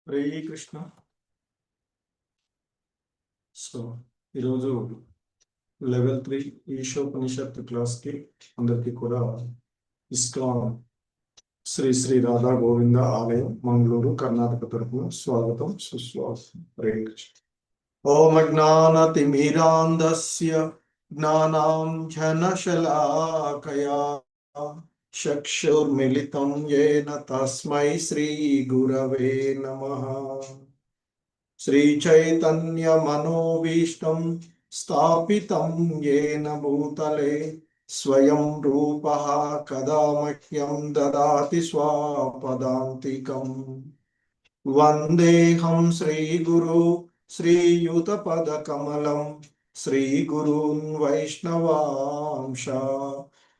Hare Krishna. So ఈరోజు level 3 ఈశోపనిషత్తు క్లాస్కి అందరికీ కూడా ఇస్కాన్ శ్రీ శ్రీ రాధా గోవింద ఆలయం మంగళూరు కర్ణాటక తరపున స్వాగతం సుస్వాగతం. హరే కృష్ణ. ఓం అజ్ఞానతిమిరాంధస్య జ్ఞానాంజనశలాకయా చక్షుర్మిలితం येन తస్మై శ్రీ గురవే నమః. श्रीचैतन्यमनोभीष्टं स्थापितं येन भूतले स्वयं रूपः कदा मह्यं ददाति स्वापदान्तिकम्. वन्देऽहं श्रीगुरु श्रीयुतपदकमलं श्रीगुरून् वैष्णवांश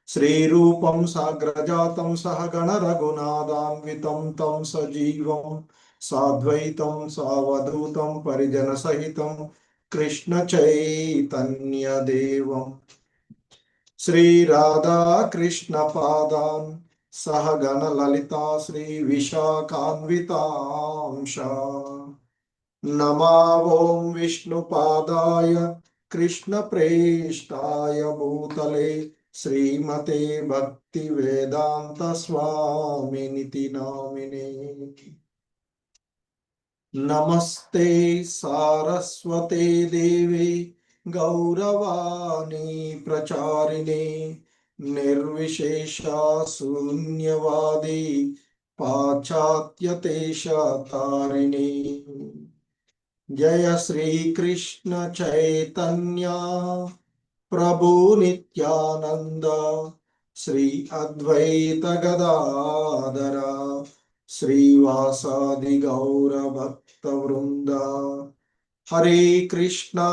श्रीरूपं साग्रजातं सहगण रघुनाथान्वितं तं सजीवं साद्वैतं सावधूतं परिजनसहितं कृष्ण चैतन्यदेवं श्रीराधा कृष्ण पादान् सहगण ललिता श्री विशाखान्वितांश नमावों विष्णुपादाय कृष्ण प्रेष्ठाय भूतले श्रीमते भक्ति वेदांत स्वामिनिति नामिने. नमस्ते सारस्वते देवे गौरवाणी प्रचारिणे निर्विशेषा शून्यवादी पाश्चात्यदेशतारिणे. जय श्री कृष्ण चैतन्य प्रभु नित्यानंद श्री अद्वैत गदाधर श्रीवासादि गौर भक्त वृंद. हरे कृष्णा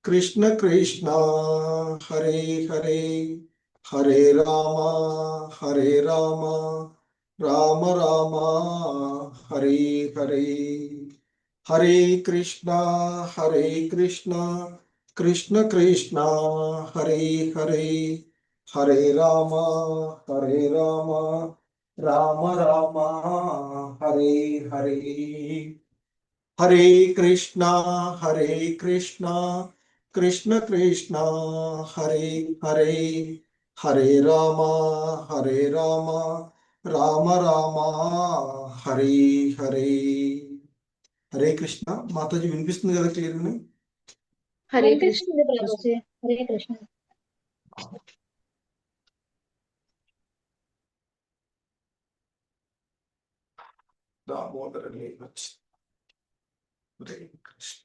कृष्ण कृष्ण हरे हरे, हरे राम राम राम हरे हरे. हरे कृष्णा कृष्ण कृष्ण हरे हरे, हरे राम राम राम हरे हरे. हरे कृष्णा कृष्ण कृष्ण हरे हरे, हरे राम राम राम हरे हरे. హరే కృష్ణ. మాతాజీ వినిపిస్తుంది కదా క్లియర్ గా? హరే కృష్ణ ప్రభుజీ. హరే కృష్ణ. దామోదర లీలచ్. హరే కృష్ణ.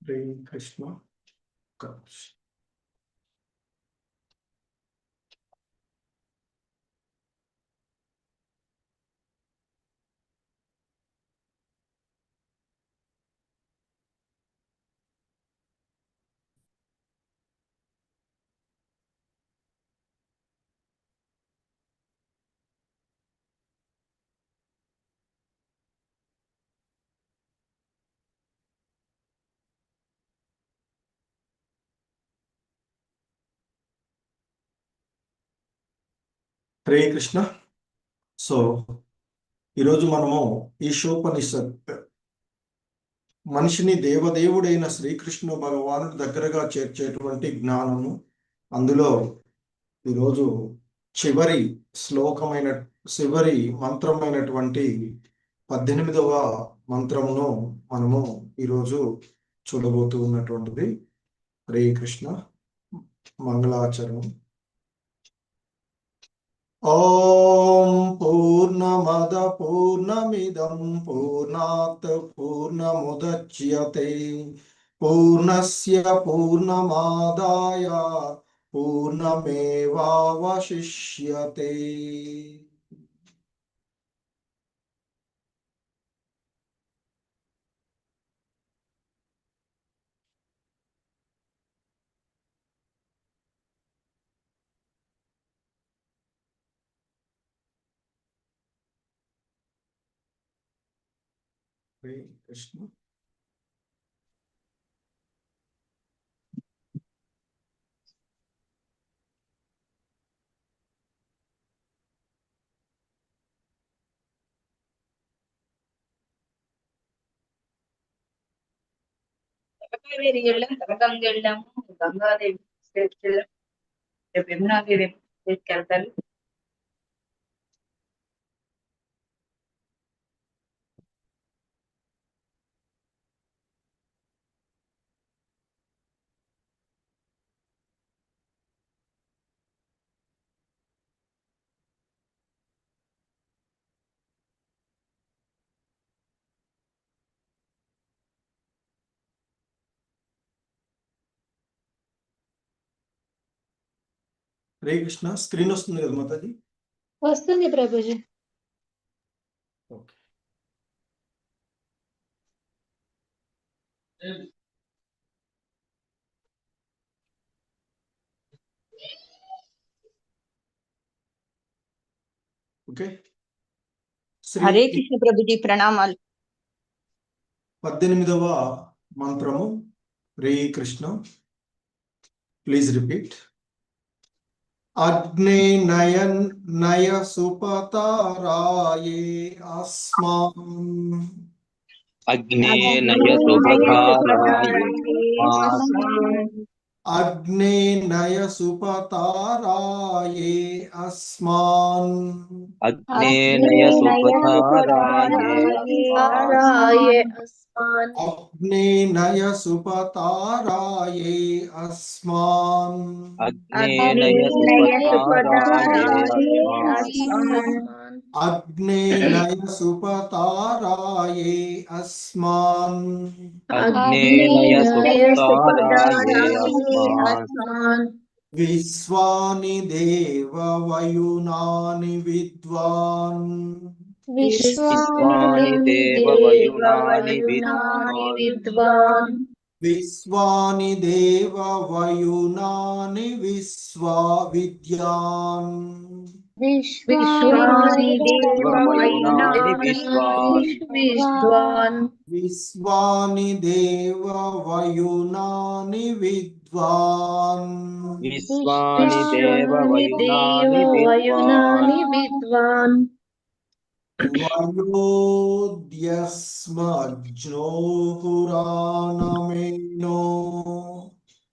హరే కృష్ణ. కృష్ణ. హరే కృష్ణ. సో ఈరోజు మనము ఈశోపనిషత్ మనిషిని దేవదేవుడైన శ్రీకృష్ణ భగవానుడి దగ్గరగా చేర్చేటువంటి జ్ఞానము, అందులో ఈరోజు చివరి శ్లోకమైన చివరి మంత్రమైనటువంటి 18వ మంత్రమును మనము ఈరోజు చూడబోతూ ఉన్నటువంటిది. హరే కృష్ణ. మంగళాచరణం. ఓం పూర్ణమద పూర్ణమిదం పూర్ణాత్ పూర్ణముదచ్యతే పూర్ణస్య పూర్ణమాదాయ పూర్ణమేవావశిష్యతే. హరే కృష్ణ. తలకావేరికి వెళ్ళాం, తలకంగి వెళ్ళాము, గంగాదేవి స్టేట్కి వెళ్ళాం. రేపు యమునాగిరి స్టేట్కి వెళ్తాను. హరే కృష్ణ. స్క్రీన్ వస్తుంది కదా మాతాజీ? వస్తుంది ప్రభుజీ. ఓకే. ఓకే. హరే కృష్ణ ప్రభుజీ, ప్రణామాలు. 18వ మంత్రము. హరే కృష్ణ. Please repeat. అగ్నే నయన్ నయ సుపతారాయే అస్మాన్. అగ్నే నయ సుపతారాయే అగ్నే నయ సుపతారాయే అస్మాన్. అగ్నే నయ సుపతారాయే అగ్నే నయ సుపతారాయే అస్మాన్. అగ్నే నయ సుపతారాయే అగ్నే నయ సుపతారాయే అస్మాన్. అగ్నే నయ సుపతారాయే అస్మాన్. విశ్వాని దేవ వయునాని విద్వాన్. విశ్వాని దేవ వయునాని విద్వాన్. విశ్వాని దేవ వయునాని విశ్వా విద్యాన్. విశ్వాని దేవ వయునాని విద్వాన్. విశ్వాని దేవ వయునాని విద్వాన్. విశ్వాని దేవ వయునాని విద్వాన్. వయోద్యస్మజ్ఞోపురాణమేనో.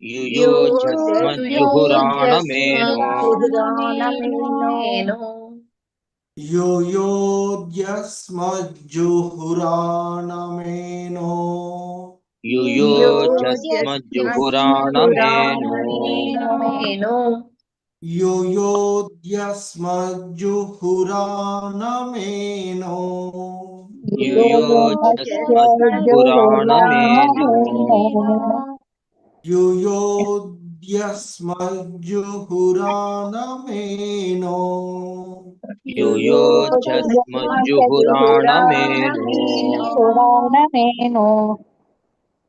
యుయోజస్మజ్జుహురాణమేనో. యుయోద్యస్మజ్జుహురాణమేనో. యుయోజస్మజ్జుహురాణమేనో. యుయోద్యస్మజ్జుహురాణమేనో. యుయోద్యస్మజ్జుహురాణమేనో. యుయోజస్మజ్జుహురాణమేనో.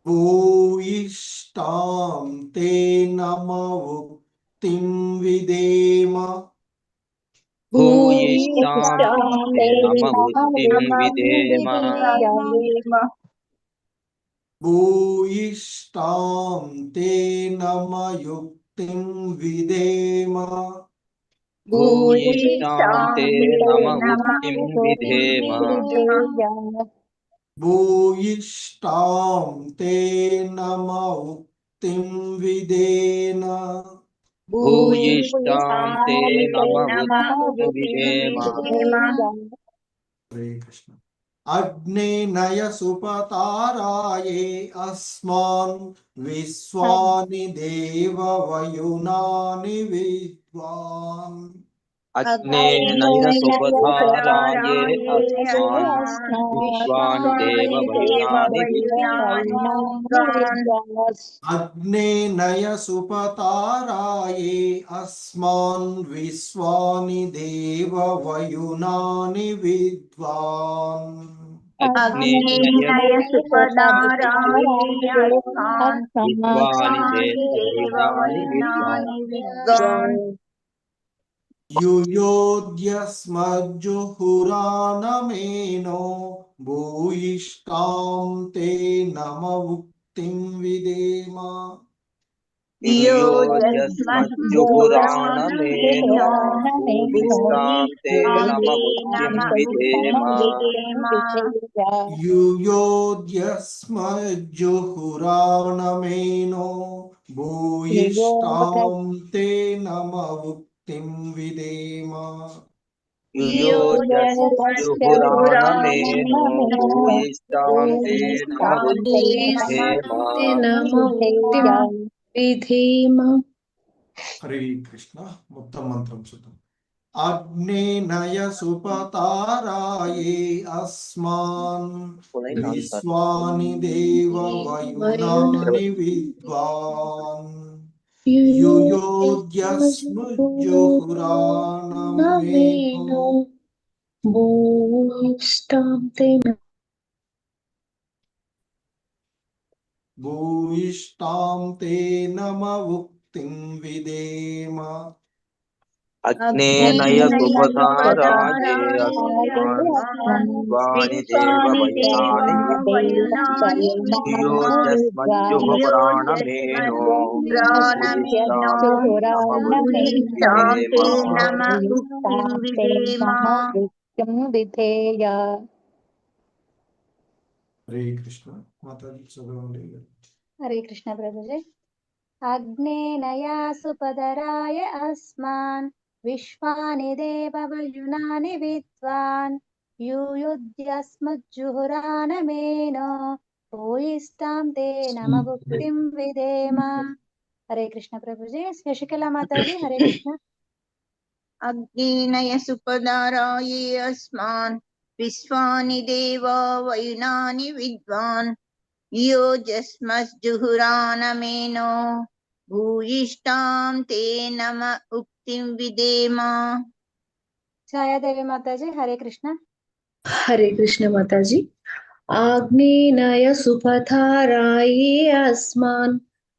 భూయిష్టాం తే నమ ఉక్తిం విదేమ. భూయిష్టాం తే నమ ఉక్తిం విధేమ. భూయిష్టాం తే నమ యుక్తిం విదేమ. భూయిష్టాం తే నమ ఉక్తిం విధేమ. భూయిష్టాం తే నమ ఉక్తిం విదేన. భూయిష్టాం తే నమ ఉక్తిం విధేమ. హరే కృష్ణ. అగ్నే నయ సుపతారాయే అస్మాన్. విశ్వాని దేవ వయునాని విద్వాన్. అగ్నే నయ సుపతారాయే అస్మాన్. విశ్వాని దేవ వయునాని విద్వాన్. అగ్నే నయ సుపతారాయే అస్మాన్. విశ్వాని దేవ వయునాని విద్వాన్. అగ్నే నయ సుపతారాయే అస్మాన్. విశ్వాని దేవ వయునాని విద్వాన్. యుయోధ్యస్మజ్జుహురానమేనో భూయిష్టాం తే నమ ఉక్తిం విదేమ. యుయోజస్మజ్జుహురాణమేనో భూయిష్టాం తే నమ భుక్తిం విధేమ. యుయోధ్యస్మజ్జుహురానమేనో భూయిష్టాం తే నమ ఉక్తిం విదేమ. యుయోజస్మజ్జుహురాణమేనో భూయిష్టాం తే నమ భుక్తిం విధేమ. విధేమ. హరే కృష్ణ. మొత్తం మంత్రం చూద్దాం. అగ్నేనయ సుపతారాయే అస్మాన్ విశ్వాని దేవ వయునాని విద్వాన్ యుయోధ్యస్మజ్జుహురానమేనో భూయిష్టాం తే నమ ఉక్తిం విదేమ. అగ్నేనయ సుపథారాయే అస్మాన్ విశ్వాని దేవ వయునాని విద్వాన్ యుయోజస్మజ్జుహురాణమేనో భూయిష్టాం నమ భుక్తిం విధేమ. హరే కృష్ణ. మాతాజీ చదవండి. హరే కృష్ణ ప్రభుజీ. అగ్నేనయా సుపదరాయ అస్మాన్ విశ్వాని దేవ వయునాని విద్వాన్ యుయుధ్యస్మజ్జుహురానమేనో భూయిష్టాం తే నమ భుక్తిం విదేమ. హరే కృష్ణ ప్రభుజీ. శశికళ మాతాజీ హరే కృష్ణ. అగ్నేనయ సుపదారాయే అస్మాన్ విశ్వాని దేవా వయునాని విద్వాన్ యోజస్మజ్జుహురానమేనో భూయిష్టాం తే నమ ఉక్తిం విదేమ. ఛాయాదేవి మాతాజీ హరే కృష్ణ. హరే కృష్ణ మాతాజీ. ఆగ్నేనయ సుపథారాయే అస్మాన్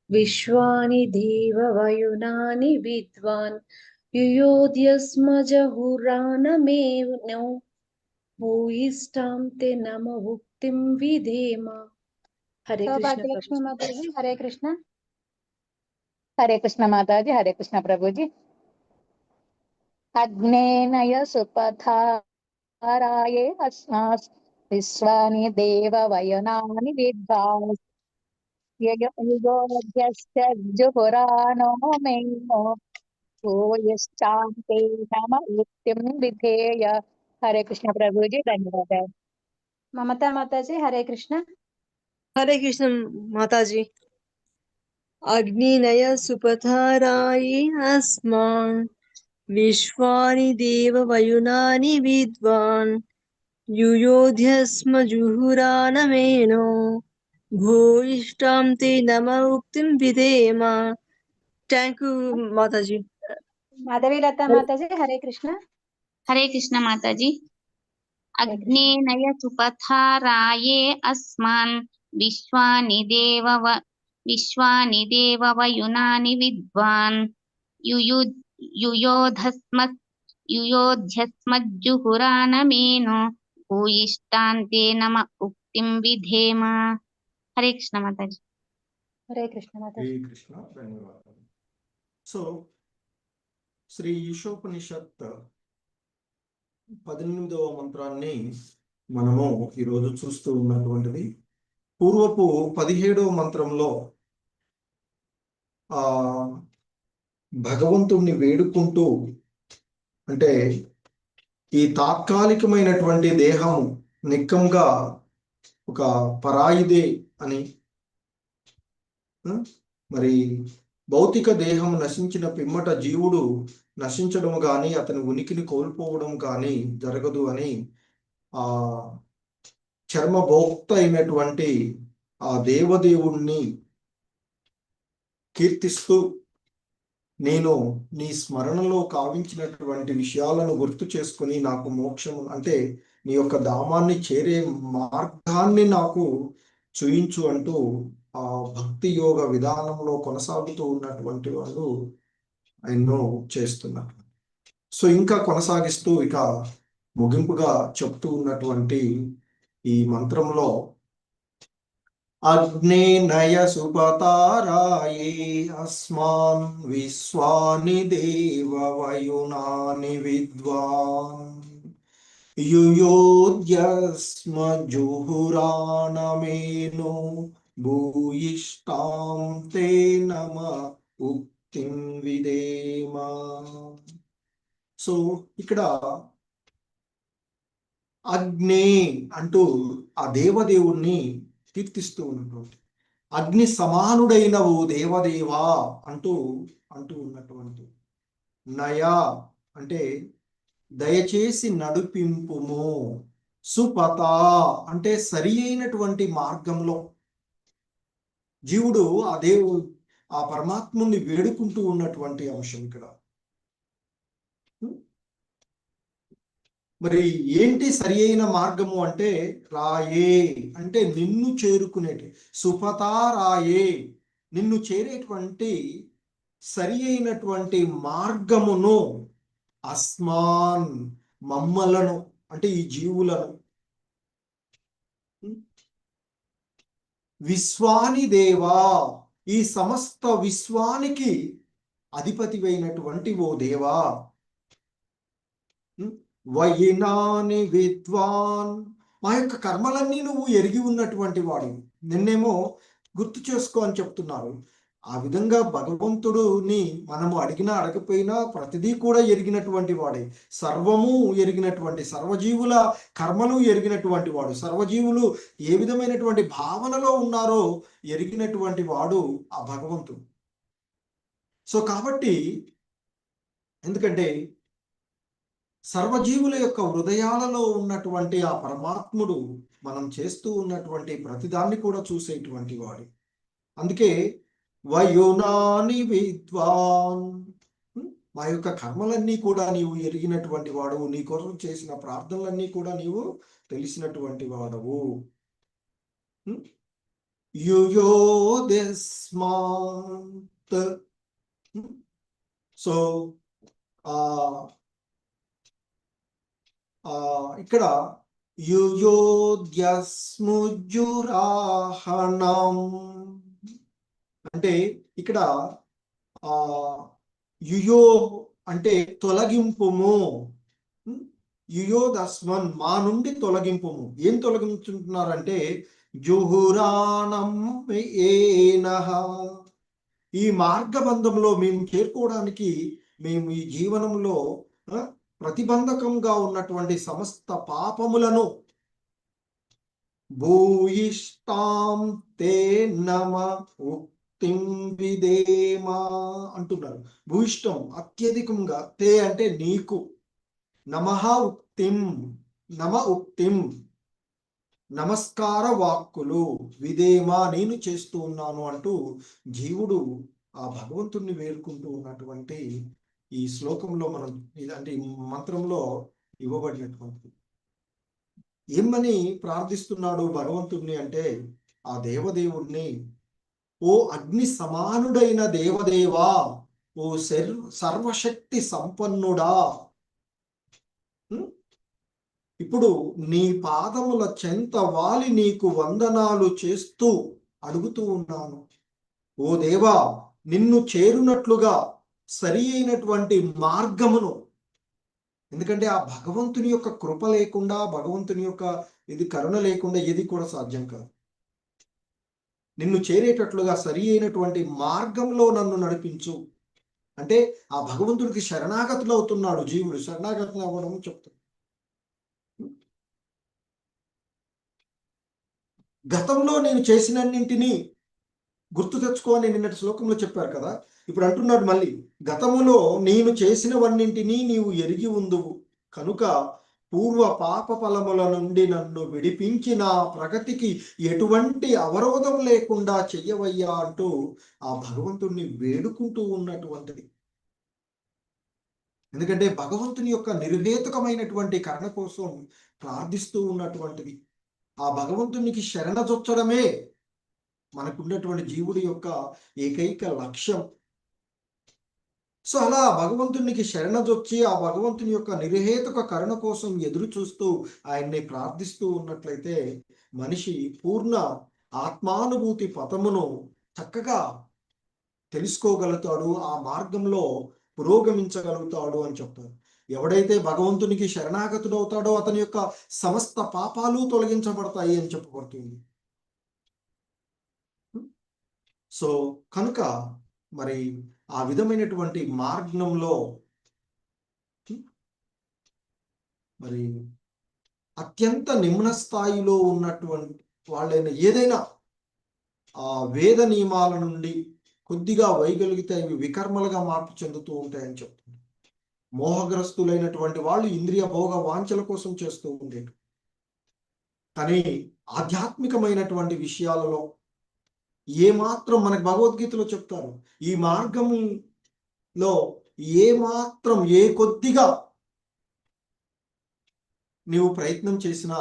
విశ్వాని దేవ వయునాని విద్వాన్ యుయోధ్యస్మజహురానమేనో భూయిష్టాం తే నమ ఉక్తిం విధేమ. హరే కృష్ణ సౌభాగ్యలక్ష్మి ప్రభుజీ. మాతాజీ హరే కృష్ణ. హరే కృష్ణ మాతాజీ. హరే కృష్ణ ప్రభుజీ. అగ్నేనయ సుపథారాయే అస్మాస్ విశ్వాని దేవ వయనాని విద్వాన్ యుయోధ్యస్మజ్జుహురానో మేనో భూయిష్టాం తే నమ ఉక్తిం విధేయ. హరే కృష్ణ ప్రభుజీ. ధన్యవాదాలు. మమతా మాతాజీ హరే కృష్ణ. హరే కృష్ణ మాతాజీ. అగ్నినయ సుపథారాయే అస్మాన్ విశ్వాని దేవ వయునాని విద్వాన్ యుయోధ్యస్మజుహురానమేనో భూయిష్టాం తే నమ ఉక్తిం విధేమ. థ్యాంక్ యూ మాతాజీ. మాధవీలత మాతాజీ హరే కృష్ణ. హరే కృష్ణ మాతాజీ. అగ్నేనయ సుపథారాయే అస్మాన్ విశ్వాని దేవ వయునాని విద్వాన్ యుయోధ్యస్మజ్జుహురానమేనో భూయిష్టాం తే నమ ఉక్తిం విధేమ. హరే కృష్ణ మాతాజీ. హరే కృష్ణ హరే మాతాజీ. కృష్ణ. ధన్యవాదాలు. సో శ్రీ ఈశోపనిషత్ 18వ మంత్రాన్ని మనము ఈరోజు చూస్తూ ఉన్నటువంటిది. పూర్వపు 17వ మంత్రంలో భగవంతుణ్ణి వేడుకుంటూ, అంటే ఈ తాత్కాలికమైనటువంటి దేహము నిక్కంగా ఒక పరాయిదే అని, మరి భౌతిక దేహం నశించిన పిమ్మట జీవుడు నశించడం కానీ అతని ఉనికిని కోల్పోవడం కానీ జరగదు అని ఆ చర్మభోక్త అయినటువంటి ఆ దేవదేవుణ్ణి కీర్తిస్తూ, నేను నీ స్మరణలో కావించినటువంటి విషయాలను గుర్తు చేసుకుని నాకు మోక్షం అంటే నీ యొక్క ధామాన్ని చేరే మార్గాన్ని నాకు చూయించు అంటూ ఆ భక్తి యోగ విధానంలో కొనసాగుతూ ఉన్నటువంటి వాళ్ళు ఎన్నో చేస్తున్నారు. సో ఇంకా కొనసాగిస్తూ ఇక ముగింపుగా చెప్తూ ఉన్నటువంటి ఈ మంత్రంలో అగ్నే నయ సుపతారాయే అస్మాన్ విశ్వాని దేవ వయునాని విద్వాన్ యుయోద్యస్మజుహురాణమేనో భూయిష్టాం తే నమ ఉక్తిం విదేమ. సో ఇక్కడ అగ్నే అంటూ ఆ దేవదేవుణ్ణి కీర్తిస్తూ ఉన్నటువంటి, అగ్ని సమానుడైన ఓ దేవదేవా అంటూ ఉన్నటువంటి, నయ అంటే దయచేసి నడిపింపుము, సుపత అంటే సరి అయినటువంటి మార్గంలో. జీవుడు ఆ పరమాత్ముని వేడుకుంటూ ఉన్నటువంటి అంశం ఇక్కడ. మరి ఏంటి సరి అయిన మార్గము అంటే, రాయే అంటే నిన్ను చేరుకునేటి, సుపతా రాయే నిన్ను చేరేటువంటి సరి అయినటువంటి మార్గమును, అస్మాన్ మమ్మలను అంటే ఈ జీవులను, విశ్వాని దేవా ఈ సమస్త విశ్వానికి అధిపతివైనటువంటి ఓ దేవా, వయినాని విద్వాన్ మా యొక్క కర్మలన్నీ నువ్వు ఎరిగి ఉన్నటువంటి వాడు. నిన్నేమో గుర్తు చేసుకో అని చెప్తున్నారు. ఆ విధంగా భగవంతుడుని మనము అడిగినా అడగపోయినా ప్రతిదీ కూడా ఎరిగినటువంటి వాడే, సర్వము ఎరిగినటువంటి, సర్వజీవుల కర్మలు ఎరిగినటువంటి వాడు, సర్వజీవులు ఏ విధమైనటువంటి భావనలో ఉన్నారో ఎరిగినటువంటి వాడు ఆ భగవంతుడు. సో కాబట్టి ఎందుకంటే సర్వజీవుల యొక్క హృదయాలలో ఉన్నటువంటి ఆ పరమాత్ముడు మనం చేస్తూ ఉన్నటువంటి ప్రతిదాన్ని కూడా చూసేటువంటి వాడు. అందుకే వయునాని విద్వాన్ మా యొక్క కర్మలన్నీ కూడా నీవు ఎరిగినటువంటి వాడవు, నీ కోసం చేసిన ప్రార్థనలన్నీ కూడా నీవు తెలిసినటువంటి వాడవు. యుయోదస్మాత్ సో ఇక్కడ యుయోద్యస్ముజురాహణం అంటే ఇక్కడ యుయో అంటే తొలగింపుము, యుయోదస్మన్ మా నుండి తొలగింపుము. ఏం తొలగించుంటున్నారంటే జుహురాణం ఏనః ఈ మార్గబంధంలో మేము చేరుకోవడానికి, మేము ఈ జీవనంలో ప్రతిబంధకంగా ఉన్నటువంటి సమస్త పాపములను భూయిష్టాం తే నమ ఉక్తిం విదేమ అంటున్నారు. భూయిష్టం అత్యధికంగా, తే అంటే నీకు, నమః ఉక్తిం నమ ఉక్తిం నమస్కార వాక్కులు, విదేమ నేను చేస్తూ ఉన్నాను అంటూ జీవుడు ఆ భగవంతుణ్ణి వేడుకుంటూ ఉన్నటువంటి ఈ శ్లోకంలో మనం అంటే ఈ మంత్రంలో ఇవ్వబడినటువంటి ఏమని ప్రార్థిస్తున్నాడు భగవంతుణ్ణి అంటే, ఆ దేవదేవుణ్ణి ఓ అగ్ని సమానుడైన దేవదేవా, ఓ సర్వశక్తి సంపన్నుడా, ఇప్పుడు నీ పాదముల చెంత వాలి నీకు వందనాలు చేస్తూ అడుగుతూ ఉన్నాను. ఓ దేవా, నిన్ను చేరునట్లుగా సరి అయినటువంటి మార్గమును, ఎందుకంటే ఆ భగవంతుని యొక్క కృప లేకుండా, భగవంతుని యొక్క ఇది కరుణ లేకుండా ఏది కూడా సాధ్యం కాదు. నిన్ను చేరేటట్లుగా సరి అయినటువంటి మార్గంలో నన్ను నడిపించు అంటే ఆ భగవంతుడికి శరణాగతులు అవుతున్నాడు జీవుడు. శరణాగతులు అవ్వడం చెప్తాడు. గతంలో నేను చేసినన్నింటినీ గుర్తు తెచ్చుకో అని నిన్నటి శ్లోకంలో చెప్పారు కదా. ఇప్పుడు అంటున్నాడు మళ్ళీ, గతములో నేను చేసినవన్నింటినీ నీవు ఎరిగి ఉందువు కనుక పూర్వ పాప ఫలముల నుండి నన్ను విడిపించి నా ప్రగతికి ఎటువంటి అవరోధం లేకుండా చెయ్యవయ్యా అంటూ ఆ భగవంతుణ్ణి వేడుకుంటూ ఉన్నటువంటిది. ఎందుకంటే భగవంతుని యొక్క నిర్హేతుకమైనటువంటి కరుణ కోసం ప్రార్థిస్తూ ఉన్నటువంటిది. ఆ భగవంతునికి శరణజొచ్చడమే మనకున్నటువంటి జీవుడి యొక్క ఏకైక లక్ష్యం. సో అలా భగవంతునికి శరణజొచ్చి ఆ భగవంతుని యొక్క నిర్హేతుక కరుణ కోసం ఎదురు చూస్తూ ఆయన్ని ప్రార్థిస్తూ ఉన్నట్లయితే మనిషి పూర్ణ ఆత్మానుభూతి పథమును చక్కగా తెలుసుకోగలుగుతాడు, ఆ మార్గంలో పురోగమించగలుగుతాడు అని చెప్తారు. ఎవడైతే భగవంతునికి శరణాగతుడవుతాడో అతని యొక్క సమస్త పాపాలు తొలగించబడతాయి అని చెప్పబడుతుంది. సో కనుక మరి ఆ విధమైనటువంటి మార్గంలో మరి అత్యంత నిమ్న స్థాయిలో ఉన్నటువంటి వాళ్ళైనా ఏదైనా ఆ వేద నియమాల నుండి కొద్దిగా వైగలిగితే అవి వికర్మలుగా మార్పు చెందుతూ ఉంటాయని చెప్తుంది. మోహగ్రస్తులైనటువంటి వాళ్ళు ఇంద్రియ భోగ వాంఛల కోసం చేస్తూ ఉండేది. కానీ ఆధ్యాత్మికమైనటువంటి విషయాలలో ఏమాత్రం మనకు భగవద్గీతలో చెప్తారు, ఈ మార్గంలో ఏమాత్రం ఏ కొద్దిగా నీవు ప్రయత్నం చేసిన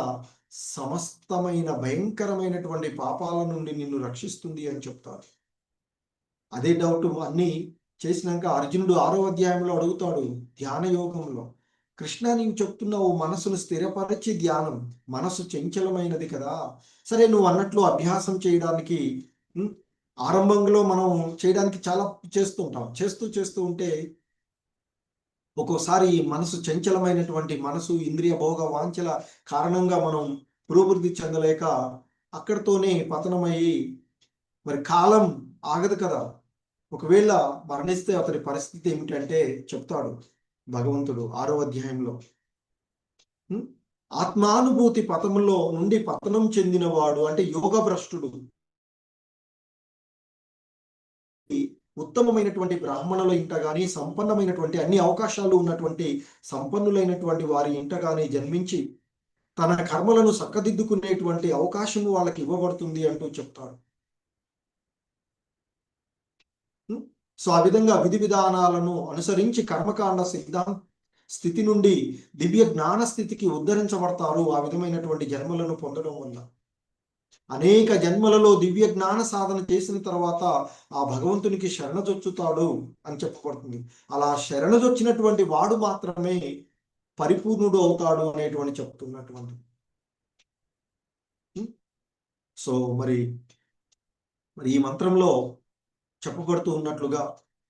సమస్తమైన భయంకరమైనటువంటి పాపాల నుండి నిన్ను రక్షిస్తుంది అని చెప్తారు. అదే డౌట్ అన్ని చేసినాక అర్జునుడు 6వ అధ్యాయంలో అడుగుతాడు ధ్యాన యోగంలో, కృష్ణ నీవు చెప్తున్నావు మనసును స్థిరపరిచి ధ్యానం, మనసు చంచలమైనది కదా. సరే నువ్వు అన్నట్లు అభ్యాసం చేయడానికి ఆరంభంలో మనం చేయడానికి చాలా చేస్తుంటాం, చేస్తూ ఉంటే ఒక్కోసారి మనసు చంచలమైనటువంటి మనసు ఇంద్రియ భోగ వాంఛల కారణంగా మనం పురోభివృద్ధి చెందలేక అక్కడితోనే పతనమయ్యి మరి కాలం ఆగదు కదా. ఒకవేళ మరణిస్తే అతని పరిస్థితి ఏమిటంటే చెప్తాడు భగవంతుడు 6వ అధ్యాయంలో, ఆత్మానుభూతి పథములో నుండి పతనం చెందినవాడు అంటే యోగ భ్రష్టుడు ఉత్తమమైనటువంటి బ్రాహ్మణుల ఇంట గాని సంపన్నమైనటువంటి అన్ని అవకాశాలు ఉన్నటువంటి సంపన్నులైనటువంటి వారి ఇంట గాని జన్మించి తన కర్మలను చక్కదిద్దుకునేటువంటి అవకాశం వాళ్ళకి ఇవ్వబడుతుంది అంటూ చెప్తాడు. సో ఆ విధంగా విధి విధానాలను అనుసరించి కర్మకాండ సిద్ధాంత స్థితి నుండి దివ్య జ్ఞాన స్థితికి ఉద్ధరించబడతారు ఆ విధమైనటువంటి జన్మలను పొందడం వల్ల. అనేక జన్మలలో దివ్య జ్ఞాన సాధన చేసిన తర్వాత ఆ భగవంతునికి శరణజొచ్చుతాడు అని చెప్పబడుతుంది. అలా శరణజొచ్చినటువంటి వాడు మాత్రమే పరిపూర్ణుడు అవుతాడు అనేటువంటి చెప్తున్నటువంటి. సో మరి ఈ మంత్రంలో చెప్పబడుతూ ఉన్నట్లుగా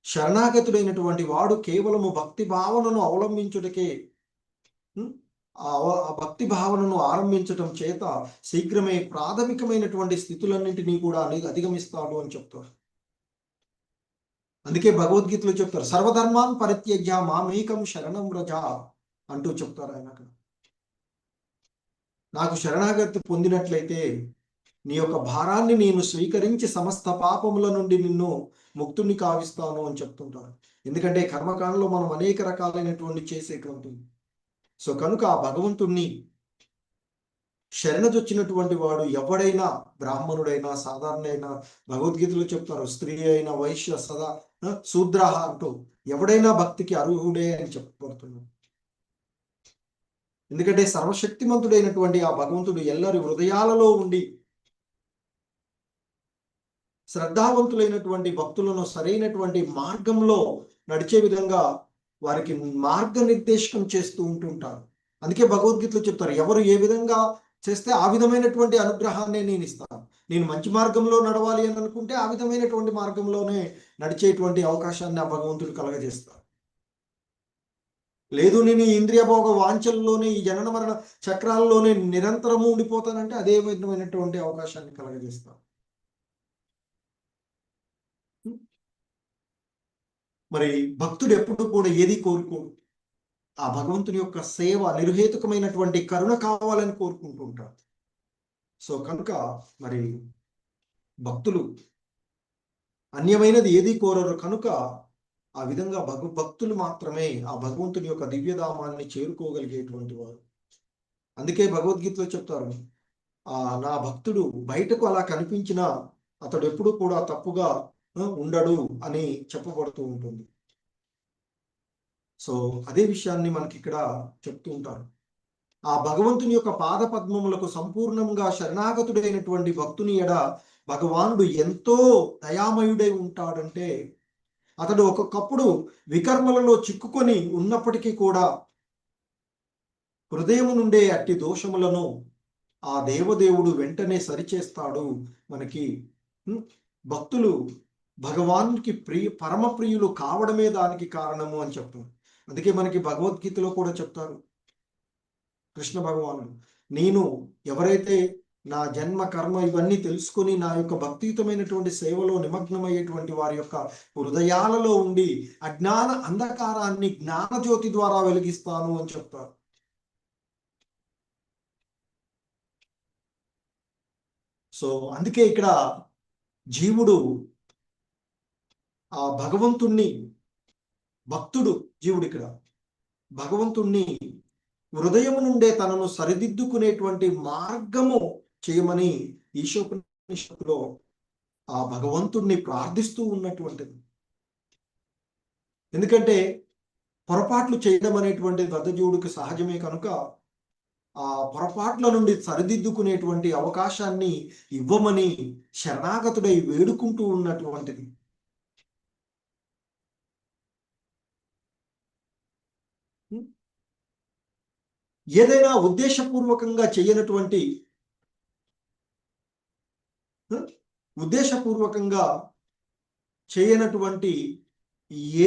శరణాగతుడైనటువంటి వాడు కేవలము భక్తి భావనను అవలంబించుటకే ఆ భక్తి భావనను ఆరంభించటం చేత శీఘ్రమే ప్రాథమికమైనటువంటి స్థితులన్నింటినీ కూడా అధిగమిస్తాడు అని చెప్తారు. అందుకే భగవద్గీతలో చెప్తారు సర్వధర్మాన్ పరిత్యజ్య మామేకం శరణం వ్రజ అంటూ చెప్తారు ఆయన. నాకు శరణాగతి పొందినట్లయితే నీ యొక్క భారాన్ని నేను స్వీకరించి సమస్త పాపముల నుండి నిన్ను ముక్తుని కావిస్తాను అని చెప్తుంటారు. ఎందుకంటే కర్మకాండలో మనం అనేక రకాలైనటువంటి చేసేటువంటి. సో కనుక ఆ భగవంతుణ్ణి శరణజొచ్చినటువంటి వాడు ఎవడైనా బ్రాహ్మణుడైనా సాధారణైనా భగవద్గీతలో చెప్తారు స్త్రీ అయినా వైశ్య సదా శూద్రహ అంటూ ఎవడైనా భక్తికి అర్హుడే అని చెప్పబడుతున్నాడు. ఎందుకంటే సర్వశక్తిమంతుడైనటువంటి ఆ భగవంతుడు ఎల్లరి హృదయాలలో ఉండి శ్రద్ధావంతులైనటువంటి భక్తులను సరైనటువంటి మార్గంలో నడిచే విధంగా వారికి మార్గనిర్దేశకం చేస్తూ ఉంటుంటారు. అందుకే భగవద్గీతలో చెప్తారు ఎవరు ఏ విధంగా చేస్తే ఆ విధమైనటువంటి అనుగ్రహాన్ని నేను ఇస్తాను. నేను మంచి మార్గంలో నడవాలి అని అనుకుంటే ఆ విధమైనటువంటి మార్గంలోనే నడిచేటువంటి అవకాశాన్ని ఆ భగవంతుడు కలగజేస్తారు. లేదు నేను ఈ ఇంద్రియ భోగ వాంఛల్లోనే ఈ జనన మరణ చక్రాల్లోనే నిరంతరము ఉండిపోతానంటే అదే విధమైనటువంటి అవకాశాన్ని కలగజేస్తాను. మరి భక్తుడు ఎప్పుడు కూడా ఏది కోరుకోడు, ఆ భగవంతుని యొక్క సేవ నిర్హేతుకమైనటువంటి కరుణ కావాలని కోరుకుంటూ ఉంటారు. సో కనుక మరి భక్తులు అన్యమైనది ఏది కోరరు కనుక ఆ విధంగా భక్తులు మాత్రమే ఆ భగవంతుని యొక్క దివ్యధామాన్ని చేరుకోగలిగేటువంటి వారు. అందుకే భగవద్గీతలో చెప్తారు నా భక్తుడు బయటకు అలా కనిపించినా అతడు ఎప్పుడు కూడా తప్పుగా ఉండడు అని చెప్పబడుతూ ఉంటుంది. సో అదే విషయాన్ని మనకి ఇక్కడ చెప్తూ ఉంటారు. ఆ భగవంతుని యొక్క పాద పద్మములకు సంపూర్ణంగా శరణాగతుడైనటువంటి భక్తుని ఎడ భగవానుడు ఎంతో దయామయుడై ఉంటాడంటే అతడు ఒక్కొక్కప్పుడు వికర్మలలో చిక్కుకొని ఉన్నప్పటికీ కూడా హృదయం నుండే అట్టి దోషములను ఆ దేవదేవుడు వెంటనే సరిచేస్తాడు. మనకి భక్తులు భగవానికి పరమ ప్రియులు కావడమే దానికి కారణము అని చెప్తారు. అందుకే మనకి భగవద్గీతలో కూడా చెప్తారు కృష్ణ భగవానుడు, నేను ఎవరైతే నా జన్మ కర్మ ఇవన్నీ తెలుసుకొని నా యొక్క భక్తియుతమైనటువంటి సేవలో నిమగ్నమయ్యేటువంటి వారి యొక్క హృదయాలలో ఉండి అజ్ఞాన అంధకారాన్ని జ్ఞానజ్యోతి ద్వారా వెలిగిస్తాను అని చెప్తారు. సో అందుకే ఇక్కడ జీవుడు ఆ భగవంతుణ్ణి, భక్తుడు జీవుడు ఇక్కడ భగవంతుణ్ణి హృదయం నుండే తనను సరిదిద్దుకునేటువంటి మార్గము చేయమని ఈశోపనిషత్తులో ఆ భగవంతుణ్ణి ప్రార్థిస్తూ ఉన్నటువంటిది. ఎందుకంటే పొరపాట్లు చేయడం అనేటువంటిది బద్ధజీవుడికి సహజమే కనుక ఆ పొరపాట్ల నుండి సరిదిద్దుకునేటువంటి అవకాశాన్ని ఇవ్వమని శరణాగతుడై వేడుకుంటూ ఉన్నటువంటిది. ఏదైనా ఉద్దేశపూర్వకంగా చేయనటువంటి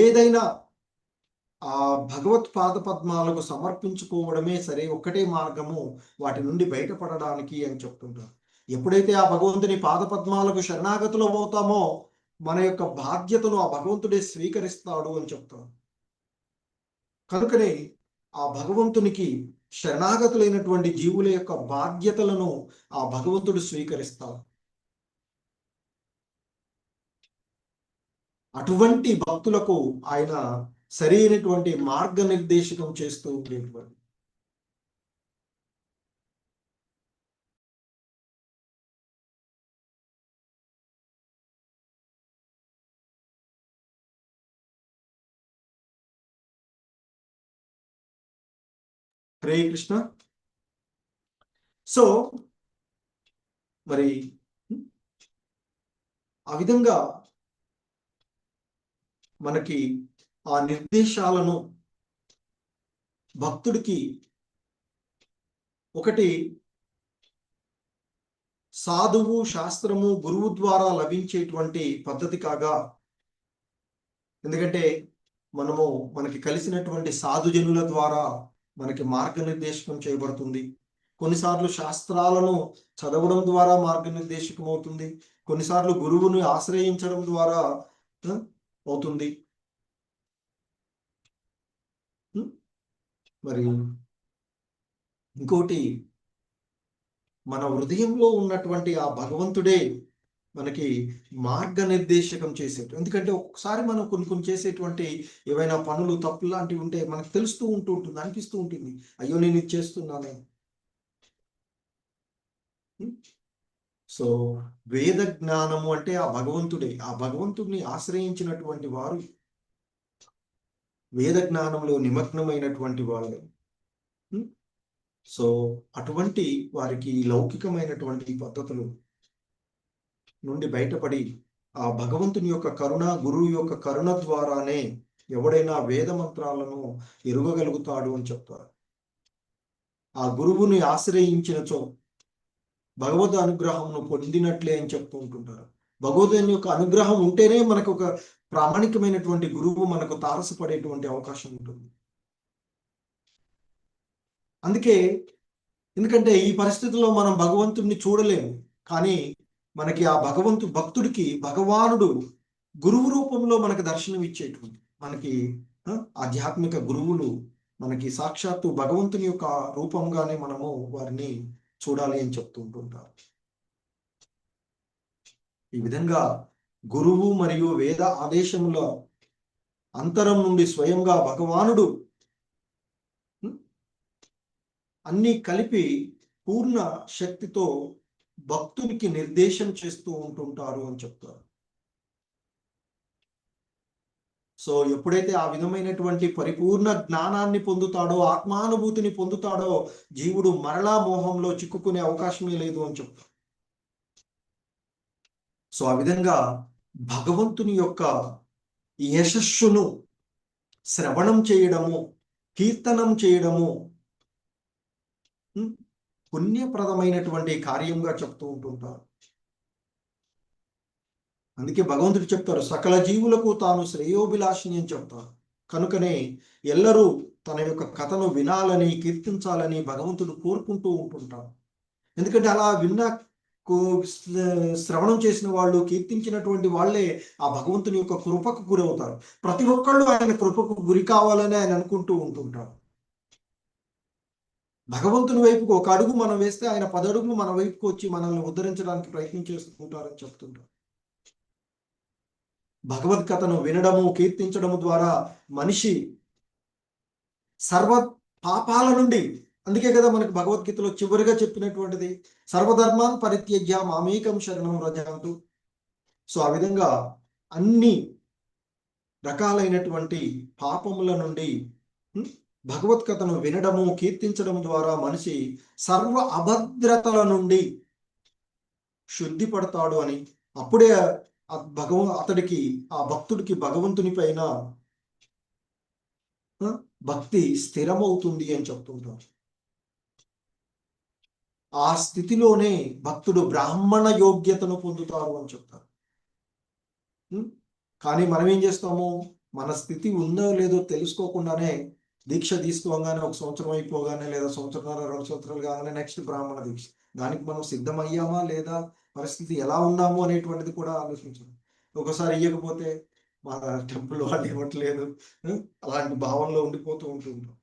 ఏదైనా ఆ భగవత్ పాద పద్మాలకు సమర్పించుకోవడమే సరే, ఒక్కటే మార్గము వాటి నుండి బయటపడడానికి అని చెప్తుంటారు. ఎప్పుడైతే ఆ భగవంతుని పాద పద్మాలకు శరణాగతులు అవుతామో మన యొక్క బాధ్యతను ఆ భగవంతుడే స్వీకరిస్తాడు అని చెప్తారు. కనుకనే ఆ భగవంతునికి శరణాగతులైనటువంటి జీవుల యొక్క బాధ్యతలను ఆ భగవంతుడు స్వీకరిస్తాడు. అటువంటి భక్తులకు ఆయన సరైనటువంటి మార్గనిర్దేశకం చేస్తూ ఉండేటువంటి హరే కృష్ణ. సో మరి ఆ విధంగా మనకి ఆ నిర్దేశాలను భక్తుడికి ఒకటి సాధువు, శాస్త్రము, గురువు ద్వారా లభించేటువంటి పద్ధతి కాగా, ఎందుకంటే మనకి కలిసినటువంటి సాధుజనుల ద్వారా మనకి మార్గనిర్దేశకం చేయబడుతుంది. కొన్నిసార్లు శాస్త్రాలను చదవడం ద్వారా మార్గనిర్దేశకం అవుతుంది, కొన్నిసార్లు గురువుని ఆశ్రయించడం ద్వారా అవుతుంది. మరి ఇంకోటి, మన హృదయంలో ఉన్నటువంటి ఆ భగవంతుడే మనకి మార్గనిర్దేశకం చేసేటు. ఎందుకంటే ఒక్కసారి మనం కొన్ని చేసేటువంటి ఏవైనా పనులు, తప్పు లాంటివి ఉంటే మనకు తెలుస్తూ ఉంటుంది, అనిపిస్తూ ఉంటుంది, అయ్యో నేను ఇది చేస్తున్నానే. సో వేద జ్ఞానము అంటే ఆ భగవంతుడే. ఆ భగవంతుడిని ఆశ్రయించినటువంటి వారు వేద జ్ఞానంలో నిమగ్నమైనటువంటి వాళ్ళు. సో అటువంటి వారికి లౌకికమైనటువంటి పద్ధతులు నుండి బయటపడి ఆ భగవంతుని యొక్క కరుణ, గురువు యొక్క కరుణ ద్వారానే ఎవడైనా వేద మంత్రాలను ఎరుగగలుగుతాడు అని చెప్తారు. ఆ గురువుని ఆశ్రయించినచో భగవద్ అనుగ్రహంను పొందినట్లే అని చెప్తూ ఉంటుంటారు. భగవద్ని యొక్క అనుగ్రహం ఉంటేనే మనకు ఒక ప్రామాణికమైనటువంటి గురువు మనకు తారసపడేటువంటి అవకాశం ఉంటుంది. అందుకే, ఎందుకంటే ఈ పరిస్థితుల్లో మనం భగవంతుడిని చూడలేము, కానీ మనకి ఆ భక్తుడికి భగవానుడు గురువు రూపంలో మనకు దర్శనం ఇచ్చేటువంటి మనకి ఆధ్యాత్మిక గురువులు మనకి సాక్షాత్తు భగవంతుని యొక్క రూపంగానే మనము వారిని చూడాలి అని చెప్తూ ఉంటుంటారు. ఈ విధంగా గురువు మరియు వేద ఆదేశముల అంతరం నుండి స్వయంగా భగవానుడు అన్నీ కలిపి పూర్ణ శక్తితో భక్తునికి నిర్దేశం చేస్తూ ఉంటుంటారు అని చెప్తారు. సో ఎప్పుడైతే ఆ విధమైనటువంటి పరిపూర్ణ జ్ఞానాన్ని పొందుతాడో, ఆత్మానుభూతిని పొందుతాడో, జీవుడు మరలా మోహంలో చిక్కుకునే అవకాశమే లేదు అని చెప్తారు. సో ఆ విధంగా భగవంతుని యొక్క యశస్సును శ్రవణం చేయడము, కీర్తనం చేయడము పుణ్యప్రదమైనటువంటి కార్యంగా చెప్తూ ఉంటుంటారు. అందుకే భగవంతుడు చెప్తారు, సకల జీవులకు తాను శ్రేయోభిలాషిని అని చెప్తారు. కనుకనే ఎల్లరూ తన యొక్క కథను వినాలని, కీర్తించాలని భగవంతుడు కోరుకుంటూ ఉంటుంటారు. ఎందుకంటే అలా శ్రవణం చేసిన వాళ్ళు, కీర్తించినటువంటి వాళ్ళే ఆ భగవంతుని యొక్క కృపకు గురవుతారు. ప్రతి ఒక్కళ్ళు ఆయన కృపకు గురి కావాలని ఆయన అనుకుంటూ ఉంటుంటారు. భగవంతుని వైపుకు ఒక అడుగు మనం వేస్తే ఆయన 10 అడుగులు మన వైపుకు వచ్చి మనల్ని ఉద్ధరించడానికి ప్రయత్నం చేస్తుంటారని చెప్తుంటారు. భగవద్గీతను వినడము, కీర్తించడము ద్వారా మనిషి సర్వ పాపాల నుండి, అందుకే కదా మనకు భగవద్గీతలో చివరిగా చెప్పినటువంటిది, సర్వధర్మాన్ పరిత్యజ్య మామేకం శరణం వ్రజ అంటూ. సో ఆ విధంగా అన్ని రకాలైనటువంటి పాపముల నుండి భగవద్గీతను వినడము, కీర్తించడం ద్వారా మనిషి సర్వ అభద్రతల నుండి శుద్ధి పడతాడు అని. అప్పుడే అతడికి, ఆ భక్తుడికి భగవంతుని పైన భక్తి స్థిరమవుతుంది అని చెప్తుంటారు. ఆ స్థితిలోనే భక్తుడు బ్రాహ్మణ యోగ్యతను పొందుతారు అని చెప్తారు. కానీ మనం ఏం చేస్తాము, మన స్థితి ఉందో లేదో తెలుసుకోకుండానే దీక్ష తీసుకోగానే 1 సంవత్సరం అయిపోగానే, లేదా 1 సంవత్సరం 2 సంవత్సరాలు కాగానే నెక్స్ట్ బ్రాహ్మణ దీక్ష. దానికి మనం సిద్ధమయ్యామా లేదా, పరిస్థితి ఎలా ఉన్నాము అనేటువంటిది కూడా ఆలోచించాలి. ఒకసారి ఇవ్వకపోతే మా టెంపుల్ వాళ్ళు ఇవ్వట్లేదు, అలాంటి భావనలో ఉండిపోతూ ఉంటుంటాం.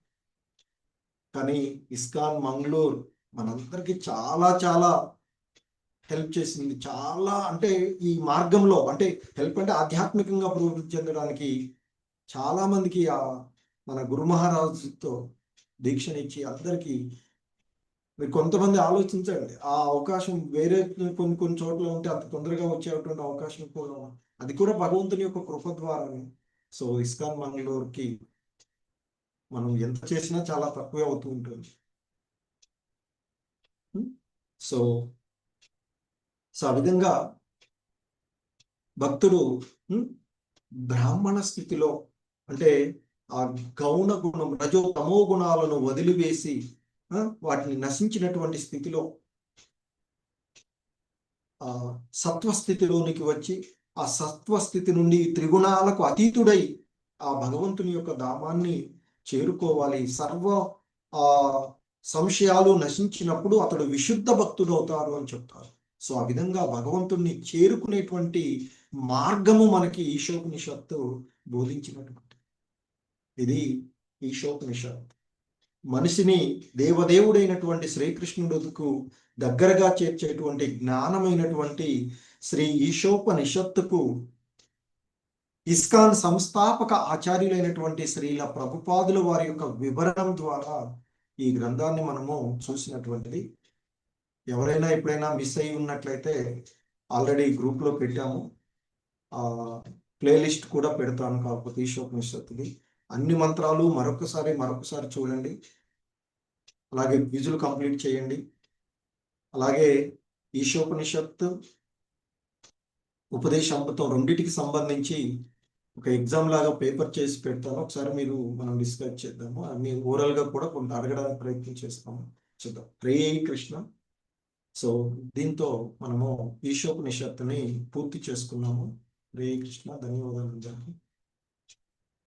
కానీ ఇస్కాన్ మంగళూరు మనందరికీ చాలా చాలా హెల్ప్ చేసింది. చాలా అంటే ఈ మార్గంలో, అంటే హెల్ప్ అంటే ఆధ్యాత్మికంగా అభివృద్ధి చెందడానికి చాలా మందికి మన గురు మహారాజుతో దీక్షనిచ్చి అందరికీ. మీరు కొంతమంది ఆలోచించండి, ఆ అవకాశం వేరే కొన్ని చోట్ల ఉంటే అంత తొందరగా వచ్చేటువంటి అవకాశం కూడా, అది కూడా భగవంతుని యొక్క కృప ద్వారానే. సో ఇస్కాన్ మంగళూరుకి మనం ఎంత చేసినా చాలా తక్కువే అవుతూ ఉంటుంది. సో ఆ విధంగా భక్తుడు బ్రాహ్మణ స్థితిలో, అంటే ఆ గౌణ గుణం, రజో తమో గుణాలను వదిలివేసి వాటిని నశించినటువంటి స్థితిలో ఆ సత్వస్థితిలోనికి వచ్చి, ఆ సత్వస్థితి నుండి త్రిగుణాలకు అతీతుడై ఆ భగవంతుని యొక్క ధామాన్ని చేరుకోవాలి. సర్వ సంశయాలు నశించినప్పుడు అతడు విశుద్ధ భక్తుడు అవుతారు అని చెప్తారు. సో ఆ విధంగా భగవంతుణ్ణి చేరుకునేటువంటి మార్గము మనకి ఈశోపనిషత్తు బోధించినటువంటి, ఇది ఈశోపనిషత్తు మనిషిని దేవదేవుడైనటువంటి శ్రీకృష్ణుడుకు దగ్గరగా చేర్చేటువంటి జ్ఞానమైనటువంటి శ్రీ ఈశోపనిషత్తుకు ఇస్కాన్ సంస్థాపక ఆచార్యులైనటువంటి శ్రీల ప్రభుపాదుల వారి యొక్క వివరణం ద్వారా ఈ గ్రంథాన్ని మనము చూసినటువంటిది. ఎవరైనా ఎప్పుడైనా మిస్ అయి ఉన్నట్లయితే ఆల్రెడీ గ్రూప్లో పెట్టాము, ప్లేలిస్ట్ కూడా పెడతాను. కాకపోతే ఈశోపనిషత్తుది అన్ని మంత్రాలు మరొకసారి చూడండి. అలాగే క్విజులు కంప్లీట్ చేయండి. అలాగే ఈశోపనిషత్తు ఉపదేశామృతం రెండింటికి సంబంధించి ఒక ఎగ్జామ్ లాగా పేపర్ చేసి పెడతాను. ఒకసారి మనం డిస్కస్ చేద్దాము. అన్ని ఓరల్ గా కూడా కొంత అడగడానికి ప్రయత్నం చేస్తాము. చూద్దాం. హరే కృష్ణ. సో దీంతో మనము ఈశోపనిషత్తుని పూర్తి చేసుకున్నాము. హరే కృష్ణ. ధన్యవాదాలు.